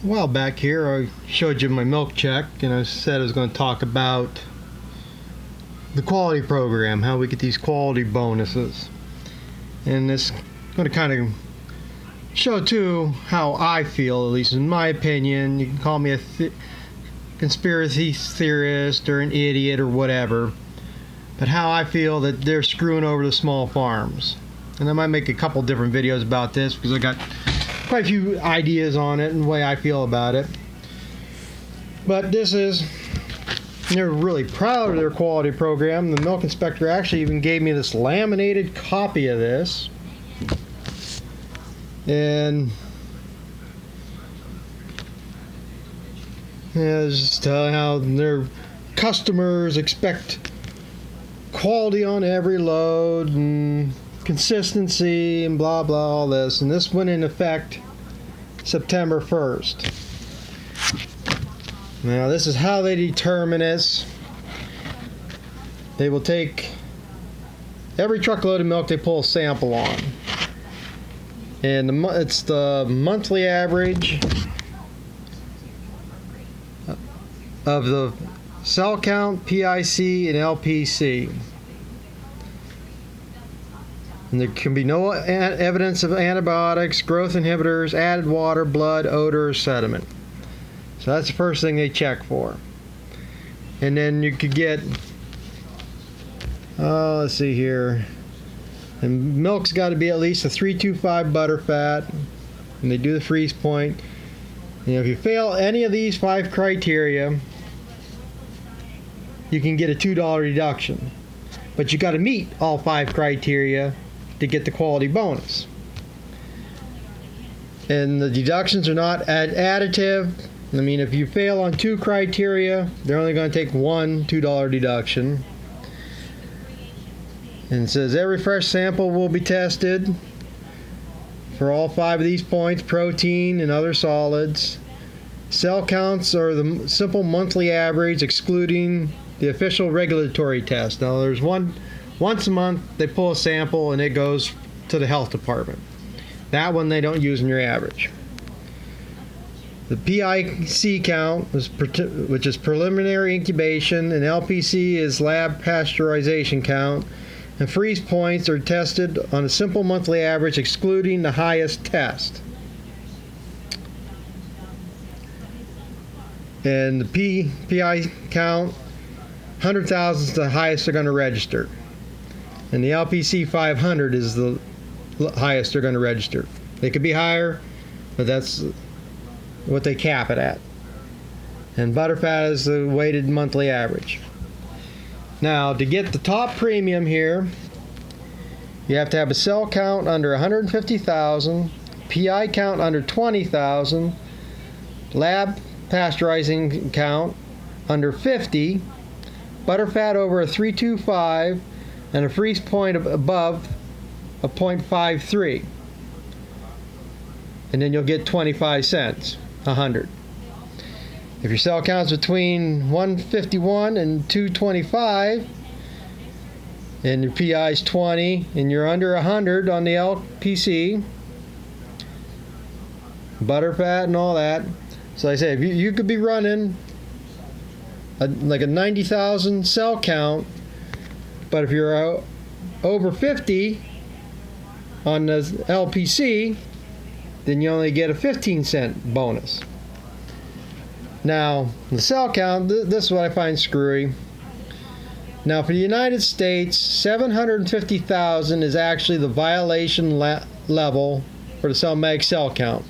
A while back here, I showed you my milk check, and I said I was going to talk about the quality program, how we get these quality bonuses. And it's going to kind of show, too, how I feel, at least in my opinion. You can call me a conspiracy theorist or an idiot or whatever, but how I feel that they're screwing over the small farms. And I might make a couple different videos about this because I got quite a few ideas on it and the way I feel about it. But they're really proud of their quality program. The milk inspector actually even gave me this laminated copy of this. And it's telling how their customers expect quality on every load and consistency and blah blah all this, and this went in effect September 1st. Now this is how they determine this. They will take every truckload of milk they pull a sample on, and it's the monthly average of the cell count, PIC, and LPC. And there can be no evidence of antibiotics, growth inhibitors, added water, blood, odor, or sediment. So that's the first thing they check for. And then you could get, let's see here. And milk's got to be at least a 325 butter fat. And they do the freeze point. And if you fail any of these 5 criteria, you can get a $2 deduction. But you got to meet all 5 criteria to get the quality bonus. And the deductions are not additive. I mean, if you fail on 2 criteria, they're only going to take one $2 deduction. And it says every fresh sample will be tested for all 5 of these points: protein and other solids. Cell counts are the simple monthly average, excluding the official regulatory test. Now, there's once a month they pull a sample and it goes to the health department. That one they don't use in your average. The PIC count, which is preliminary incubation, and LPC is lab pasteurization count, and freeze points are tested on a simple monthly average, excluding the highest test. And the PI count, 100,000 is the highest they're going to register. And the LPC 500 is the highest they're going to register. They could be higher, but that's what they cap it at. And butterfat is the weighted monthly average. Now, to get the top premium here, you have to have a cell count under 150,000, PI count under 20,000, lab pasteurizing count under 50, butterfat over a 325, and a freeze point above a 0.53. And then you'll get 25 cents, 100. If your cell count's between 151 and 225, and your PI is 20, and you're under 100 on the LPC, butterfat and all that. So I say, if you could be running like a 90,000 cell count, but if you're over 50 on the LPC, then you only get a 15-cent bonus. Now, the cell count, this is what I find screwy. Now, for the United States, 750,000 is actually the violation level for the CellMag cell count.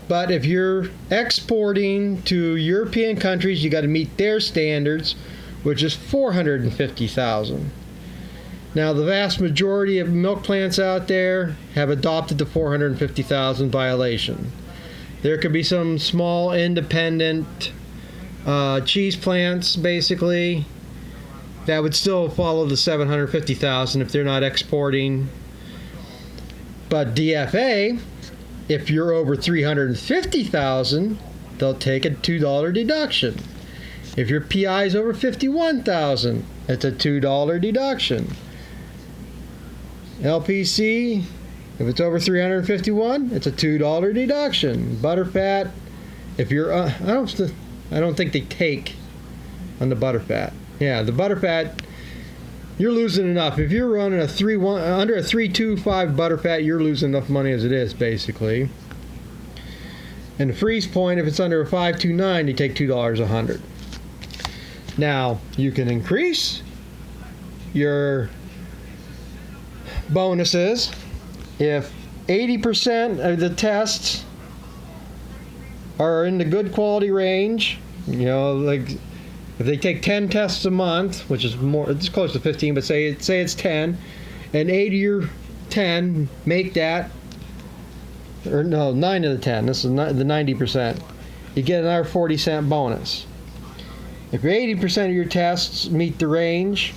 But if you're exporting to European countries, you got to meet their standards, which is 450,000. Now, the vast majority of milk plants out there have adopted the 450,000 violation. There could be some small independent cheese plants, basically, that would still follow the 750,000 if they're not exporting. But DFA, if you're over 350,000, they'll take a $2 deduction. If your PI is over 51,000, it's a $2 deduction. LPC, If it's over 351, it's a $2 deduction. Butterfat, if you're, I don't think they take on the butterfat. Yeah, the butterfat, you're losing enough. If you're running under a 325 butterfat, you're losing enough money as it is, basically. And the freeze point, if it's under a 529, you take $2 a 100. Now, you can increase your bonuses if 80% of the tests are in the good quality range. You know, like if they take 10 tests a month, which is more, it's close to 15, but say it's 10, and 80 or 10 make that, or no, 9 of the 10, this is the 90%, you get another 40-cent bonus. If 80% of your tests meet the range,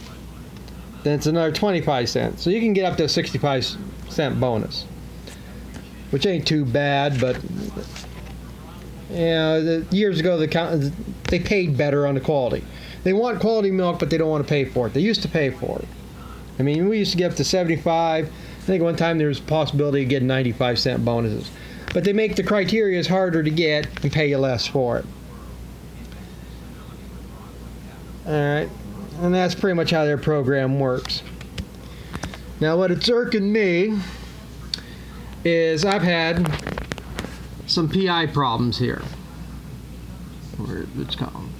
then it's another 25 cents. So you can get up to a 65-cent bonus, which ain't too bad, but years ago they paid better on the quality. They want quality milk, but they don't want to pay for it. They used to pay for it. I mean, we used to get up to 75. I think one time there was a possibility of getting 95-cent bonuses. But they make the criteria harder to get and pay you less for it. Alright, and that's pretty much how their program works. Now what it's irking me is I've had some PI problems here. Where's this column?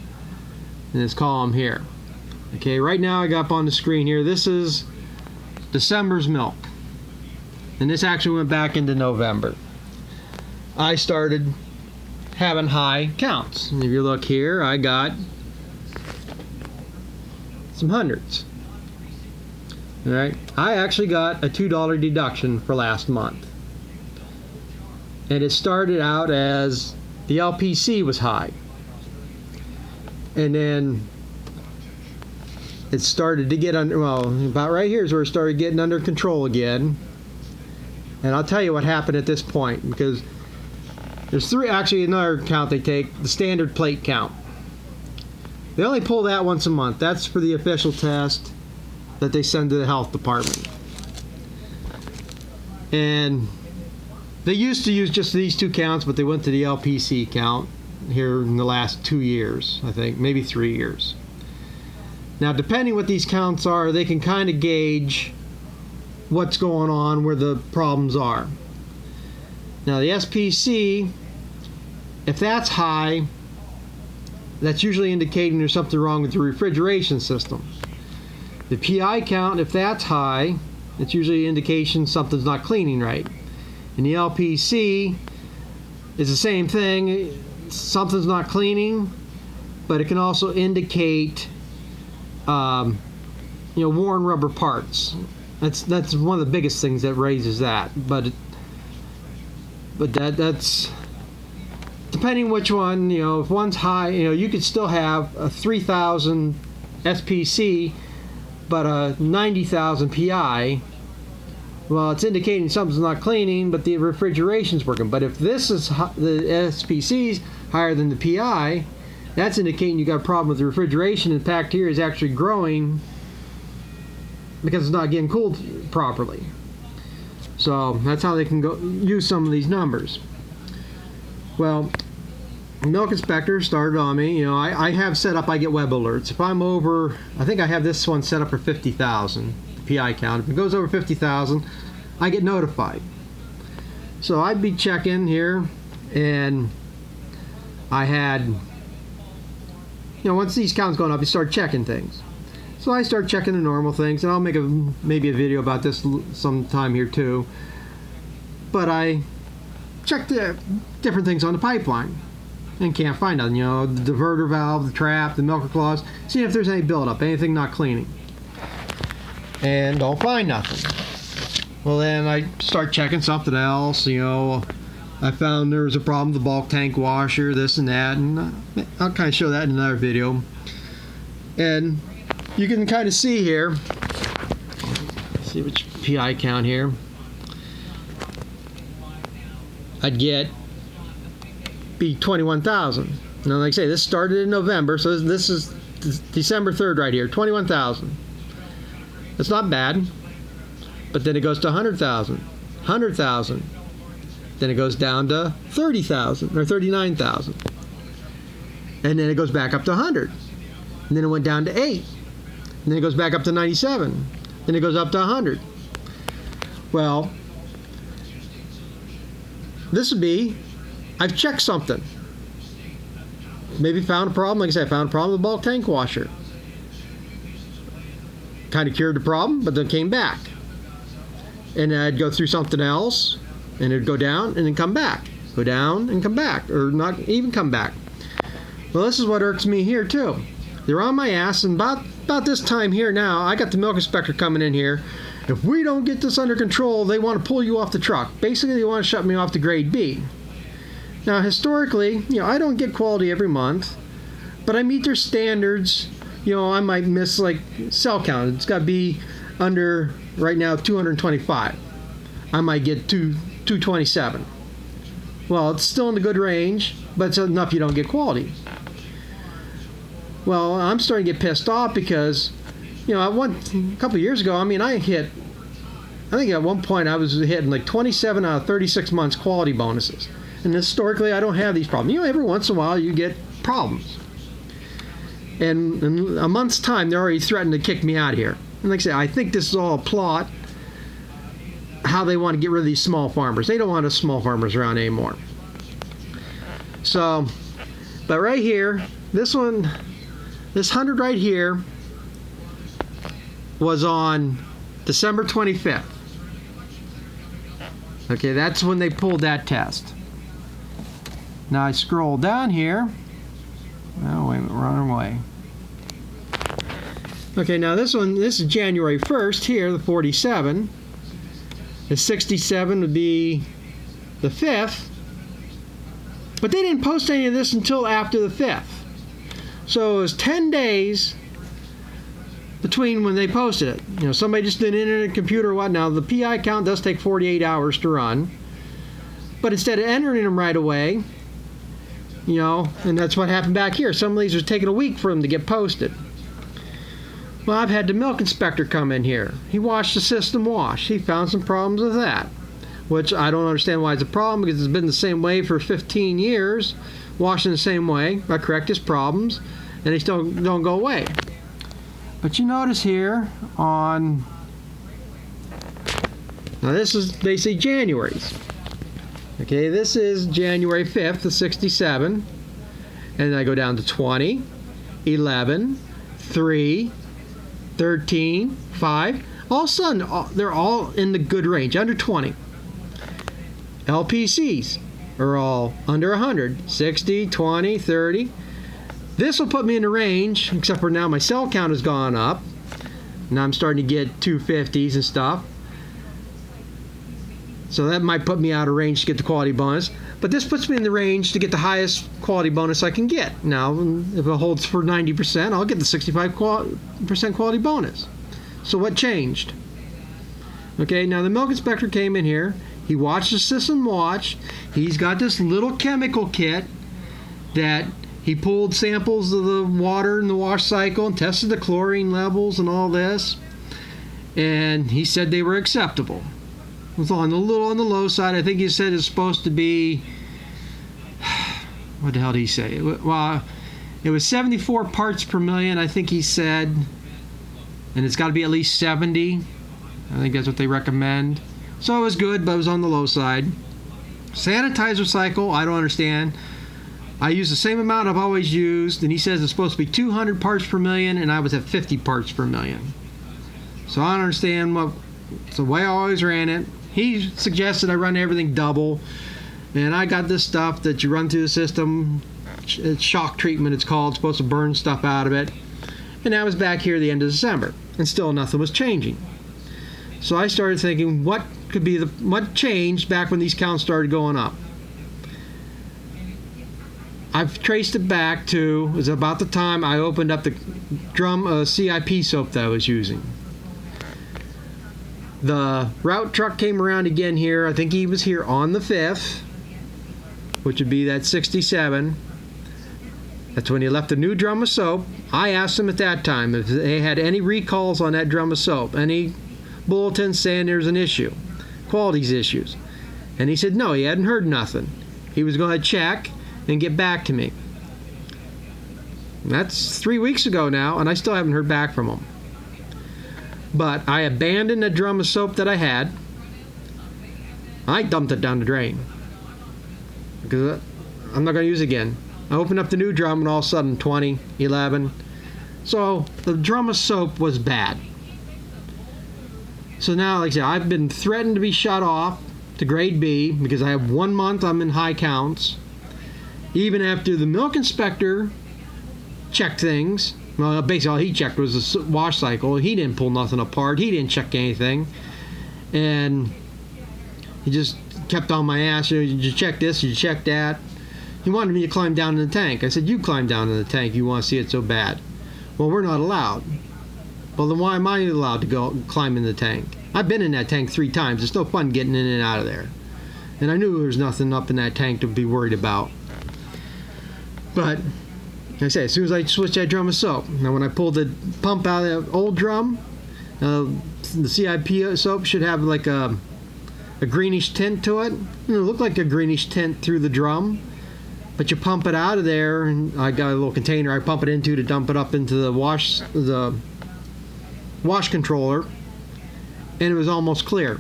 In this column here. Okay, right now I got up on the screen here, this is December's milk. And this actually went back into November. I started having high counts. And if you look here, I got some hundreds. All right, I actually got a $2 deduction for last month. And it started out as the LPC was high. And then it started to get under, well, about right here is where it started getting under control again. And I'll tell you what happened at this point, because there's three, actually another count they take, the standard plate count. They only pull that once a month. That's for the official test that they send to the health department. And they used to use just these two counts, but they went to the LPC count here in the last 2 years, I think, maybe 3 years. Now, depending what these counts are, they can kind of gauge what's going on, where the problems are. Now, the SPC, if that's high, that's usually indicating there's something wrong with the refrigeration system. The PI count, if that's high, it's usually an indication something's not cleaning right. And the LPC is the same thing. Something's not cleaning, but it can also indicate worn rubber parts. That's one of the biggest things that raises that. But that's depending which one. If one's high, you could still have a 3,000 SPC, but a 90,000 PI. Well, it's indicating something's not cleaning, but the refrigeration's working. But if this is the SPC's higher than the PI, that's indicating you got a problem with the refrigeration, and bacteria is actually growing because it's not getting cooled properly. So that's how they can go use some of these numbers. Well, milk inspector started on me. I have set up, I get web alerts. If I'm over, I think I have this one set up for 50,000, the PI count. If it goes over 50,000, I get notified. So I'd be checking here, and I had, once these counts going up, you start checking things. So I start checking the normal things, and I'll make maybe a video about this sometime here too. But I checked the different things on the pipeline and can't find nothing. The diverter valve, the trap, the milker claws, see if there's any buildup, anything not cleaning. And don't find nothing. Well, then I start checking something else. I found there was a problem with the bulk tank washer, this and that, and I'll kind of show that in another video. And you can kind of see here, see which PI count here. I'd be 21,000. Now, like I say, this started in November, so this is December 3rd right here, 21,000. That's not bad. But then it goes to 100,000, 100,000. Then it goes down to 30,000 or 39,000. And then it goes back up to 100. And then it went down to 8. And then it goes back up to 97. Then it goes up to 100. Well, this would be, I've checked something. Maybe found a problem. Like I said, I found a problem with the bulk tank washer. Kind of cured the problem, but then came back. And I'd go through something else, and it'd go down and then come back. Go down and come back, or not even come back. Well, this is what irks me here too. They're on my ass, and about this time here now, I got the milk inspector coming in here. If we don't get this under control, they want to pull you off the truck. Basically, they want to shut me off to grade B. Now, historically, I don't get quality every month, but I meet their standards. I might miss like cell count. It's got to be under, right now, 225. I might get 227. Well, it's still in the good range, but it's enough you don't get quality. Well, I'm starting to get pissed off because, a couple of years ago, I think at one point I was hitting like 27 out of 36 months quality bonuses. And historically, I don't have these problems. Every once in a while you get problems. And in a month's time, they're already threatening to kick me out of here. And like I say, I think this is all a plot, how they want to get rid of these small farmers. They don't want us small farmers around anymore. So, but right here, this 100 right here was on December 25th. Okay, that's when they pulled that test. Now I scroll down here. Oh, wait a minute, wrong way. Okay, now this is January 1st here, the 47. The 67 would be the 5th. But they didn't post any of this until after the 5th. So it was 10 days between when they posted it. Somebody just did an internet computer or what. Now, the PI count does take 48 hours to run. But instead of entering them right away, and that's what happened back here. Some of these are taking a week for them to get posted. Well, I've had the milk inspector come in here. He watched the system wash. He found some problems with that, which I don't understand why it's a problem, because it's been the same way for 15 years, washing the same way. I correct his problems, and they still don't go away. But you notice here on, now this is basically January's. Okay, this is January 5th of 67, and I go down to 20, 11, 3, 13, 5. All of a sudden, they're all in the good range, under 20. LPCs are all under 100, 60, 20, 30. This will put me in the range, except for now my cell count has gone up. Now I'm starting to get 250s and stuff. So that might put me out of range to get the quality bonus. But this puts me in the range to get the highest quality bonus I can get. Now, if it holds for 90%, I'll get the 65% quality bonus. So what changed? Okay, now the milk inspector came in here. He watched the system watch. He's got this little chemical kit that he pulled samples of the water in the wash cycle and tested the chlorine levels and all this. And he said they were acceptable. It was on the low side. I think he said it's supposed to be, what the hell did he say? Well, it was 74 parts per million, I think he said, and it's got to be at least 70. I think that's what they recommend. So it was good, but it was on the low side. Sanitizer cycle, I don't understand. I use the same amount I've always used, and he says it's supposed to be 200 parts per million, and I was at 50 parts per million. So I don't understand it's the way I always ran it. He suggested I run everything double, and I got this stuff that you run through the system. It's shock treatment, it's called. It's supposed to burn stuff out of it. And that was back here at the end of December, and still nothing was changing. So I started thinking, what changed back when these counts started going up? I've traced it back to, it was about the time I opened up the drum CIP soap that I was using. The route truck came around again here. I think he was here on the 5th, which would be that 67. That's when he left a new drum of soap. I asked him at that time if they had any recalls on that drum of soap, any bulletins saying there's an issue. qualities issues. And he said no, he hadn't heard nothing. He was going to check and get back to me. That's 3 weeks ago now, and I still haven't heard back from him. But I abandoned a drum of soap that I had. I dumped it down the drain because I'm not going to use it again. I opened up the new drum, and all of a sudden 20, 11. So the drum of soap was bad. So now, like I said, I've been threatened to be shut off to grade B because I have 1 month I'm in high counts. Even after the milk inspector checked things, well, basically all he checked was the wash cycle. He didn't pull nothing apart. He didn't check anything. And he just kept on my ass. Did you check this? Did you check that? He wanted me to climb down in the tank. I said, you climb down in the tank. You want to see it so bad. Well, we're not allowed. Well, then why am I allowed to go climb in the tank? I've been in that tank 3 times. It's no fun getting in and out of there. And I knew there was nothing up in that tank to be worried about. But like I say, as soon as I switched that drum of soap, now when I pulled the pump out of the old drum, the CIP soap should have like a greenish tint to it. It looked like a greenish tint through the drum, but you pump it out of there, and I got a little container I pump it into to dump it up into the wash controller, and it was almost clear.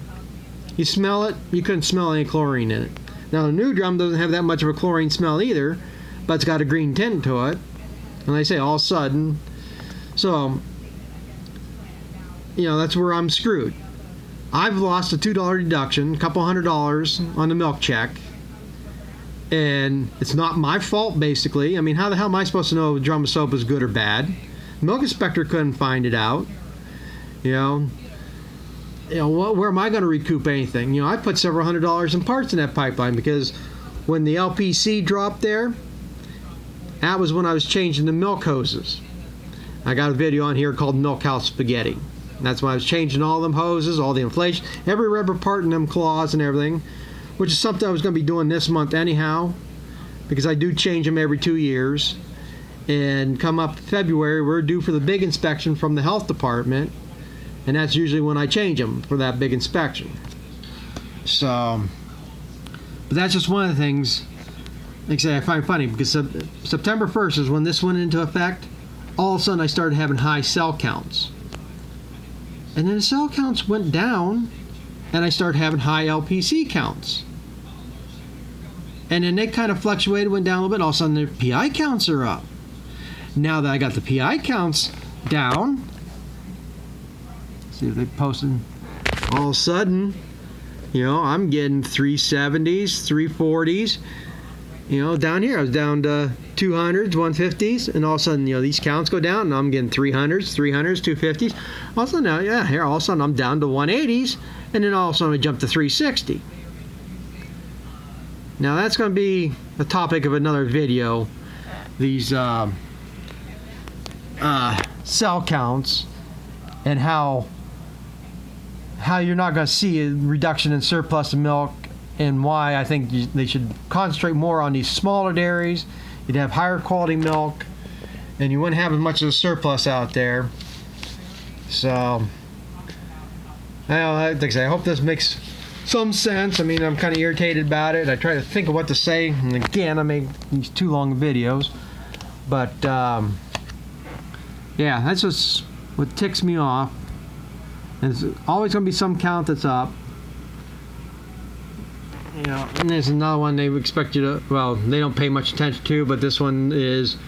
You smell it, you couldn't smell any chlorine in it. Now the new drum doesn't have that much of a chlorine smell either, but it's got a green tint to it. And I say all of a sudden, so, that's where I'm screwed. I've lost a $2 deduction, a couple $100 on the milk check, and it's not my fault, basically. I mean, how the hell am I supposed to know if a drum of soap is good or bad? The milk inspector couldn't find it out. Where am I going to recoup anything? I put several $100s in parts in that pipeline because when the LPC dropped there, that was when I was changing the milk hoses. I got a video on here called Milk House Spaghetti. That's when I was changing all them hoses, all the inflation, every rubber part in them claws and everything, which is something I was going to be doing this month anyhow, because I do change them every 2 years. And come up February, we're due for the big inspection from the health department, and that's usually when I change them for that big inspection. So, but that's just one of the things, like I say, I find funny, because September 1st is when this went into effect. All of a sudden I started having high cell counts. And then the cell counts went down, and I started having high LPC counts. And then they kind of fluctuated, went down a little bit, all of a sudden the PI counts are up. Now that I got the PI counts down, see if they posted, all of a sudden, I'm getting 370s, 340s. Down here I was down to 200s, 150s, and all of a sudden, these counts go down, and I'm getting 300s, 250s. All of a sudden, here, all of a sudden I'm down to 180s, and then all of a sudden I jump to 360. Now that's going to be the topic of another video. These cell counts and how you're not going to see a reduction in surplus of milk, and why I think they should concentrate more on these smaller dairies. You'd have higher quality milk, and you wouldn't have as much of a surplus out there. So, like I say, I hope this makes some sense. I mean, I'm kind of irritated about it. I try to think of what to say, and again, I make these too long videos. But, yeah, that's just what ticks me off. There's always going to be some count that's up. And there's another one they expect you to, well, they don't pay much attention to, but this one is,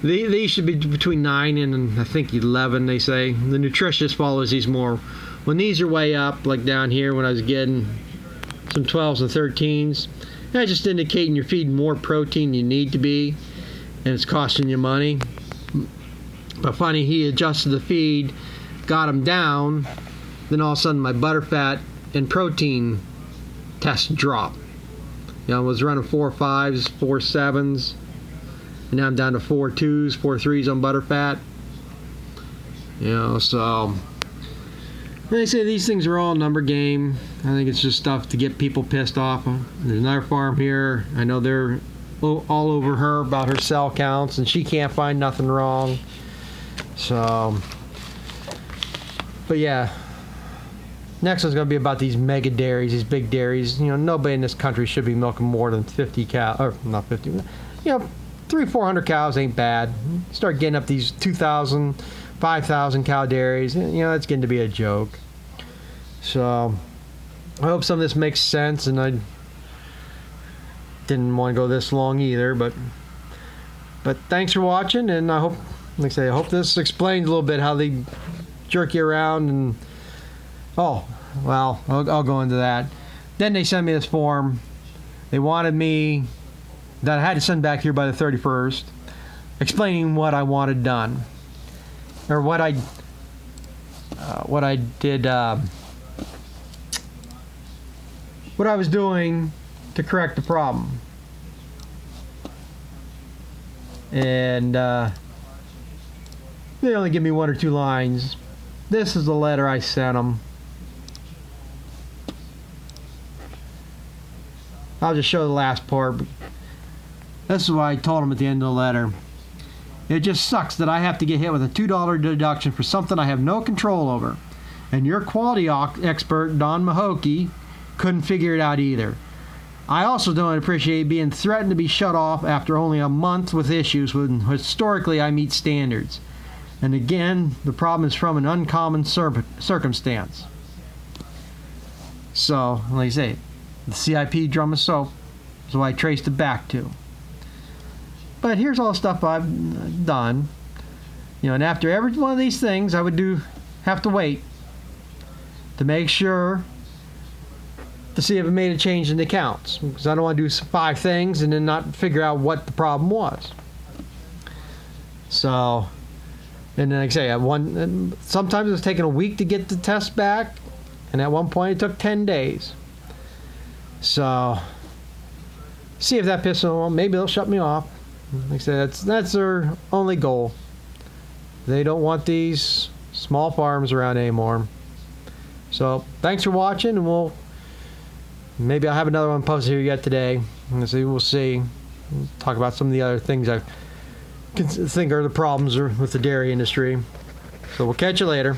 these should be between 9 and I think 11, they say. The nutritionist follows these more. When these are way up, like down here when I was getting some 12s and 13s, that's just indicating you're feeding more protein than you need to be, and it's costing you money. But funny, he adjusted the feed, got them down, then all of a sudden my butterfat and protein test drop. I was running 4.5s, 4.7s, and now I'm down to 4.2s, 4.3s on butterfat. So they say these things are all a number game. I think it's just stuff to get people pissed off. There's another farm here. I know they're all over her about her cell counts, and she can't find nothing wrong. So, but yeah, Next one's going to be about these mega dairies, these big dairies. Nobody in this country should be milking more than 50 cows, or not 50. 300-400 cows ain't bad. Start getting up these 2,000, 5,000 cow dairies. It's getting to be a joke. So I hope some of this makes sense, and I didn't want to go this long either, but thanks for watching, and I hope, like I say, I hope this explains a little bit how they jerk you around. And I'll go into that. Then they sent me this form. They wanted me that I had to send back here by the 31st, explaining what I wanted done, or what I did, what I was doing to correct the problem. And they only give me 1 or 2 lines. This is the letter I sent them. I'll just show the last part. This is what I told them at the end of the letter. It just sucks that I have to get hit with a $2 deduction for something I have no control over. And your quality expert, Don Mahokey, couldn't figure it out either. I also don't appreciate being threatened to be shut off after only a month with issues when historically I meet standards. And again, the problem is from an uncommon circumstance. So, like I say, the CIP drum of soap is what I traced it back to. But here's all the stuff I've done. And after every one of these things, I would have to wait to make sure to see if it made a change in the accounts, because I don't want to do 5 things and then not figure out what the problem was. So, and then like I say, sometimes it was taking a week to get the test back, and at one point it took 10 days. So, see if that pisses them off. Maybe they'll shut me off. Like I said, that's their only goal. They don't want these small farms around anymore. So, thanks for watching, and maybe I'll have another one posted here yet today. We'll see. We'll talk about some of the other things I think are the problems with the dairy industry. So we'll catch you later.